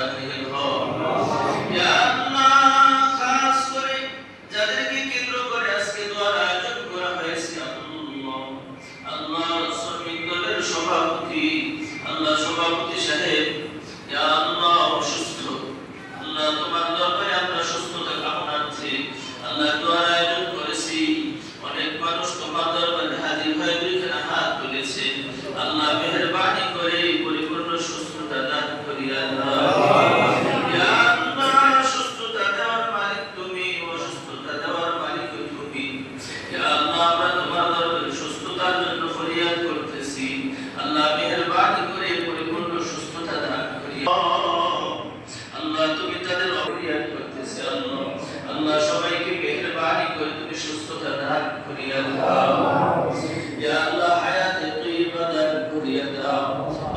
নাহিল হও। ইয়া আল্লাহ, খাস করে যাদেরকে কেন্দ্র করে আজকে দোয়ার আয়োজন করা হয়েছে আল্লাহ, আল্লাহ শ্রমিক দলের সভাপতি, আল্লাহ সভাপতি সাহেব, ইয়া আল্লাহ অসুস্থ, আল্লাহ তোমার দরবারে আমরা সুস্থতা কামনার্থে আল্লাহ দোয়ার আয়োজন করেছি। অনেক মানুষ তোমার দরবারে হাজির হয়ে দুইখানা হাত তুলেছে। আল্লাহ মেহেরবানি করে পরিপূর্ণ সুস্থতা দান করিয়া দাও। ইয়া আল্লাহ, সুস্থতা দেওয়ার মালিক তুমি, অসুস্থতা দেওয়ার মালিক তুমি। ইয়া আল্লাহ, আমরা তোমার দরবারে সুস্থতার জন্য ফরিয়াদ করতেছি। আল্লাহ মেহেরবানি করে পরিপূর্ণ সুস্থতা দান করিয়া আল্লাহ তুমি তাদের ফরিয়াদ করতেছি। আল্লাহ, আল্লাহ সবাইকে মেহেরবানি করে তুমি সুস্থতা দান করিয়া দাও। ইয়া আল্লাহ, হায়াতে তয়্যিবা দান করিয়া দাও।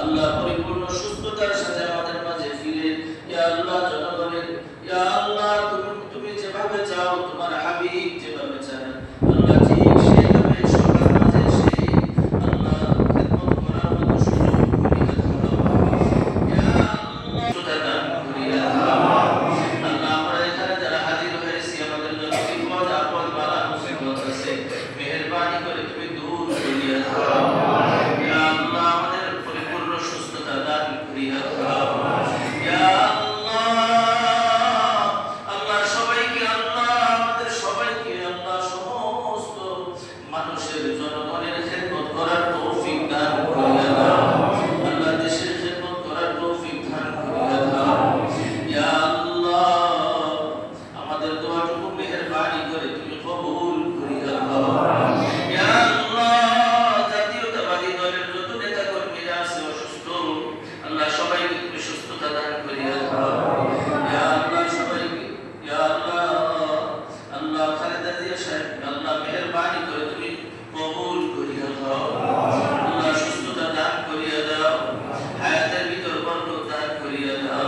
আল্লাহ পরিপূর্ণ সুস্থতার সাথে আমাদের মাঝে ফিরে ইয়া আল্লাহ জনগণের, ইয়া আল্লাহ তুমি যেভাবে চাও, তোমার হাবিব যেভাবে চান আল্লাহ ঠিক সেভাবে সবার মাঝে সেই আল্লাহ খিদমত করার মতো সুযোগ করিয়া দাও। ইয়া আল্লাহ সুস্থতা দান করিয়া দাও। আল্লাহ, আমরা এখানে যারা হাজির হয়েছি আমাদের জন্য বিপদ আপদ বালা মুসিবত আছে, মেহেরবানি করে তুমি দূর করিয়া দাও। ইয়া আল্লাহ, আমাদের পরিপূর্ণ সুস্থতা দান করিয়া দাও। ইয়া আল্লাহ, আল্লাহ সবাইকে, আল্লাহ আমাদের সবাইকে আল্লাহ সমস্ত মানুষের জনগণের খেদমত করার তৌফিক দান করিয়া দাও। আল্লাহ দেশের খেদমত করার তৌফিক দান করিয়া দাও। ইয়া আল্লাহ, আমাদের দোয়াটুকু মেহেরবানি করে তুমি কবুল করিয়া দাও। ইয়া আল্লাহ, জাতীয়তাবাদী দলের যত নেতা কর্মীরা আছে অসুস্থ, আল্লাহ সবাইকে তুমি সুস্থতা দান করিয়া দাও। ইয়া আল্লাহ সবাইকে, ইয়া আল্লাহ, আল্লাহ খালেদা জিয়া সাহেব আল্লাহ মেহেরবানি করে তুমি কবুল করিয়া দাও। আল্লাহ সুস্থতা দান করিয়া দাও, হায়াতের ভিতর বরকত দান করিয়া দাও।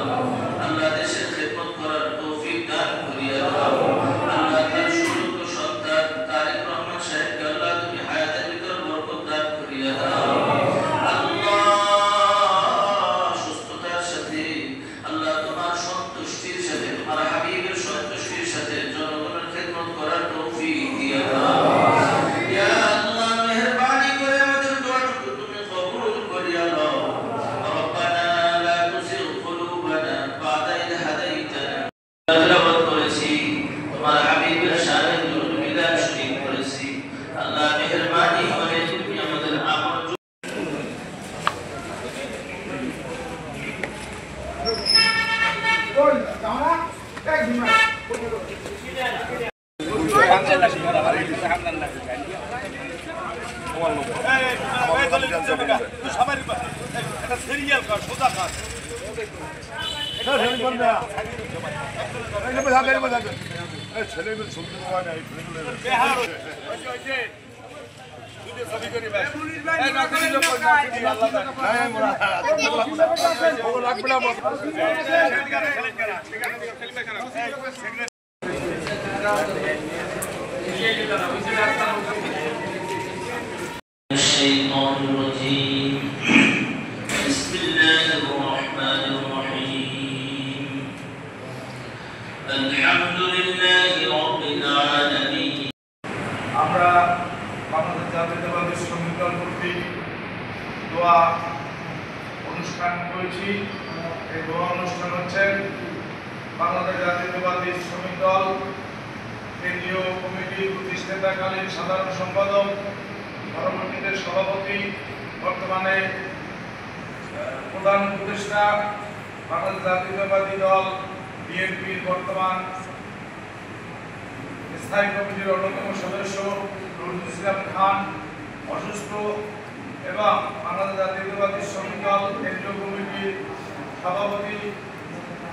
আল্লাহ দেশের খেদমত করার তৌফিক দান করিয়া দাও। আল্লাহ তার সুযোগ্য সন্তান তারেক রহমান সাহেবকে আল্লাহ তুমি হায়াতের ভিতর বরকত দান করিয়া দাও। আল্লাহ সুস্থতার সাথে আল্লাহ তোমার সন্তুষ্টির সাথে, তোমার হাবিবের সন্তুষ্টির সাথে জনগণের খেদমত করার তৌফিক দিয়া দাও। ইয়া আল্লাহ, মেহেরবানি করে আমাদের দোয়াটুকু তুমি কবুল করিয়া দাও। রব্বানা লা তুযিগ কুলুবানা বা'দা ইয হাদাইতানা। তেলাওয়াত করেছি, তোমার হাবিবের শানে দুরূদ মিলাদ শরীফ করেছি। আল্লাহ মেহেরবানি করে তুমি আমাদের আমল الشيطان الرجيم. بسم الله الرحمن الرحيم. الحمد لله رب العالمين. আমরা বাংলাদেশ জাতীয়তাবাদী শ্রমিক দল কর্তৃক দোয়া অনুষ্ঠান করেছি। এই দোয়া অনুষ্ঠান হচ্ছেন বাংলাদেশ জাতীয়তাবাদী শ্রমিক দল কেন্দ্রীয় কমিটির প্রতিষ্ঠাতাকালীন সাধারণ সম্পাদক, পরবর্তীতে সভাপতি, বর্তমানে প্রধান উপদেষ্টা, বাংলাদেশ জাতীয়তাবাদী দল বিএনপির বর্তমান স্থায়ী কমিটির অন্যতম সদস্য নজরুল ইসলাম খান অসুস্থ এবং বাংলাদেশ জাতীয়তাবাদী শ্রমিক দল কেন্দ্রীয় কমিটির সভাপতি,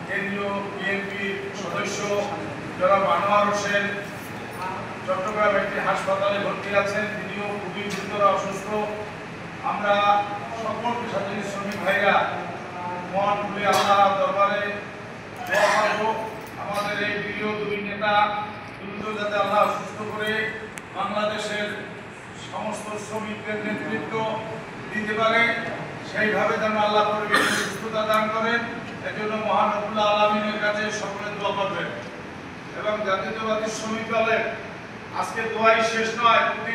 কেন্দ্রীয় বিএনপির সদস্য জনাব আনোয়ার হোসেন চট্টগ্রাম একটি হাসপাতালে ভর্তি আছেন। তিনিও খুবই গুরুতর অসুস্থ। আমরা সকল পেশাজীবী শ্রমিক ভাইরা মন খুলে আল্লাহ দরবারে দোয়া করব আমাদের এই প্রিয় দুই নেতা দ্রুত যাতে আল্লাহ সুস্থ করে বাংলাদেশের সমস্ত শ্রমিকদের নেতৃত্ব দিতে পারে, সেইভাবে যেন আল্লাহ পরিবেশ সুস্থতা দান করেন। এজন্য মহান রব্বুল আলামিনের কাছে সকলে দোয়া করবেন। এবং জাতীয়তাবাদী শ্রমিক দলের আজকে দোয়াই শেষ নয়, প্রতি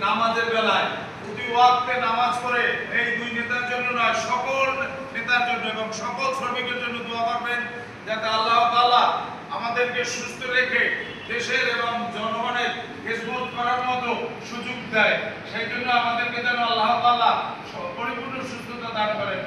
নামাজের বেলায় প্রতি ওয়াক্তে নামাজ পড়ে এই দুই নেতার জন্য নয়, সকল নেতার জন্য এবং সকল শ্রমিকের জন্য দোয়া করবেন, যাতে আল্লাহ তাআলা আমাদেরকে সুস্থ রেখে দেশের এবং জনগণের খেদমত করার মতো সুযোগ দেয়। সেই জন্য আমাদেরকে যেন আল্লাহ তাআলা পরিপূর্ণ সুস্থতা দান করেন।